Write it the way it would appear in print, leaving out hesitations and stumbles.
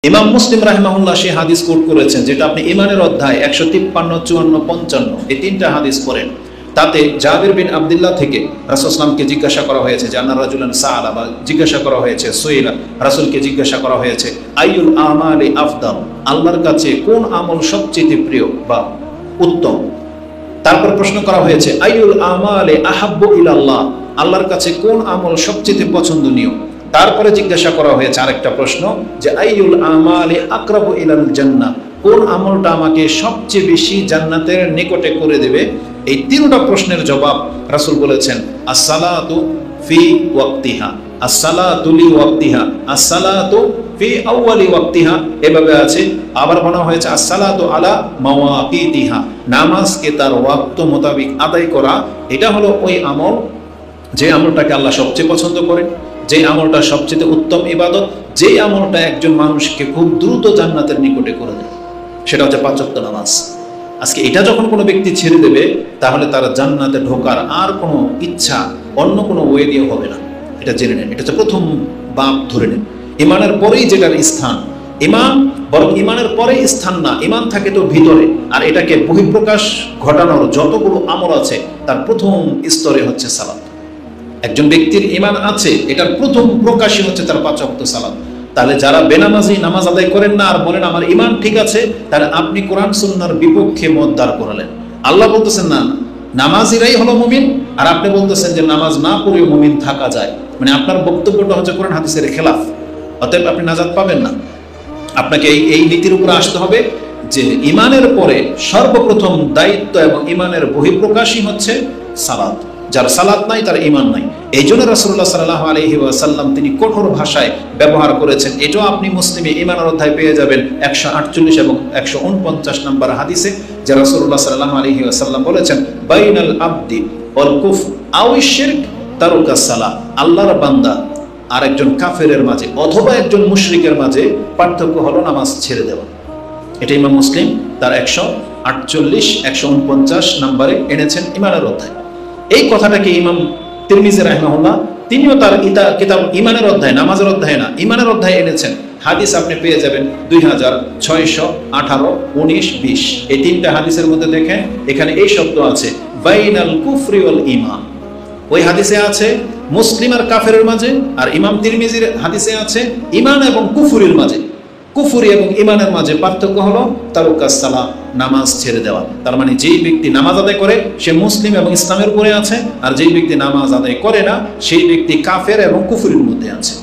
ইমাম মুসলিম রাহিমাহুল্লাহ সেই হাদিস কোট করেছেন, যেটা আপনি ঈমানের অধ্যায় 153, 54, 55 এই তিনটা হাদিস পড়েন। তাতে জাবির বিন আব্দুল্লাহ থেকে রাসূল সাল্লাল্লাহু জিজ্ঞাসা করা হয়েছে, জান্নার রাজুলান সাআলা, বা জিজ্ঞাসা করা হয়েছে সুইলা, রাসূলকে জিজ্ঞাসা করা হয়েছে আইয়ুল আমালি আফদাল, আল্লাহর কাছে কোন আমল সবচেয়ে প্রিয় বা উত্তম। তারপর প্রশ্ন করা হয়েছে আইয়ুল আমালি আহাব্বু ইলাল্লাহ, আল্লাহর কাছে কোন আমল সবচেয়ে পছন্দনীয়। তারপরে জিজ্ঞাসা করা হয়েছে আরেকটা প্রশ্ন যে আইয়ুল আমালি আকরাবু ইলাল জান্নাহ, কোন আমলটা আমাকে সবচেয়ে বেশি জান্নাতের নিকটে করে দেবে। এই তিনটা প্রশ্নের জবাব রাসূল বলেছেন as-salatu fi waqtiha, as-salatu li waqtiha, as-salatu fi awwali waqtiha, এভাবে আছে। আবার বলা হয়েছে as-salatu ala mawaqitiha, নামাজকে তার ওয়াক্ত মোতাবেক আদায় করা। এটা হলো ওই আমল যে আমলটাকে আল্লাহ সবচেয়ে পছন্দ করেন, যে আমলটা সবচেয়ে উত্তম ইবাদত, যে আমলটা একজন মানুষকে খুব দ্রুত জান্নাতের নিকটে করে দেয়, সেটা হচ্ছে 5 ওয়াক্ত নামাজ। আজকে এটা যখন কোনো ব্যক্তি ছেড়ে দেবে, তাহলে তার জান্নাতে ঢোকার আর কোনো ইচ্ছা অন্য কোনো ওয়ে দিয়ে হবে না। এটা জেনে নেন, এটা হচ্ছে প্রথম বাপ ধরে নেন। ইমানের পরেই যেটার স্থান, ইমান বরং ইমানের পরেই স্থান না, ইমান থাকে তো ভিতরে, আর এটাকে বহিঃপ্রকাশ ঘটানোর যতগুলো আমল আছে তার প্রথম স্তরে হচ্ছে সালাত। একজন ব্যক্তির ইমান আছে, এটার প্রথম প্রকাশই হচ্ছে তার 5 ওয়াক্ত সালাত। তাহলে যারা বেনামাজি নামাজ আদায় করেন না আর বলেন আমার ইমান ঠিক আছে, তাহলে আপনি কোরআন সুন্নাহর বিপক্ষে মত দাঁড় করালেন। আল্লাহ বলতেছেন না নামাজিরাই হলো মুমিন, আর আপনি বলতেছেন যে নামাজ না পড়েও মুমিন থাকা যায়। মানে আপনার বক্তব্যটা হচ্ছে কোরআন হাদিসের খেলাফ, অতএব আপনি নাজাত পাবেন না। আপনাকে এই নীতির উপরে আসতে হবে যে ইমানের পরে সর্বপ্রথম দায়িত্ব এবং ইমানের বহিঃপ্রকাশই হচ্ছে সালাত। যার সালাত নাই তার ঈমান নাই। এই জন্য রাসূলুল্লাহ সাল্লাল্লাহু আলাইহি ওয়াসাল্লাম তিনি কঠোর ভাষায় ব্যবহার করেছেন। এটাও আপনি মুসলিমে ঈমানের অধ্যায় পেয়ে যাবেন 148 এবং 149 নম্বর হাদিসে, যে রাসূলুল্লাহ সাল্লাল্লাহু আলাইহি ওয়াসাল্লাম বলেছেন বাইনাল আবদি ওয়াল কুফর আও শিরক তারুকাস সালাহ, আল্লাহর বান্দা আর একজন কাফেরের মাঝে অথবা একজন মুশরিকের মাঝে পার্থক্য হলো নামাজ ছেড়ে দেওয়া। এটা ইমাম মুসলিম তার 148, 149 নম্বরে এনেছেন ঈমানের অধ্যায়। এই কথাটাকে ইমাম তিরমিজি রাহিমাহুল্লাহ তিনিও তার কিতাব ঈমানের অধ্যায়, নামাজের অধ্যায় না, ঈমানের অধ্যায় এনেছেন। হাদিস আপনি পেয়ে যাবেন 2618, 19, 20 এই তিনটা হাদিসের মধ্যে দেখেন এখানে এই শব্দ আছে বাইনাল কুফরি ওয়াল ঈমান। ওই হাদিসে আছে মুসলিম আর কাফেরের মাঝে, আর ইমাম তিরমিজির হাদিসে আছে ঈমান এবং কুফরির মাঝে। কুফরি এবং ঈমানের মাঝে পার্থক্য হলো তারুকাস সালাহ, নামাজ ছেড়ে দেওয়া। তার মানে যেই ব্যক্তি নামাজ আদায় করে সে মুসলিম এবং ইসলামের উপরে আছে, আর যেই ব্যক্তি নামাজ আদায় করে না সেই ব্যক্তি কাফের এবং কুফরির মধ্যে আছে।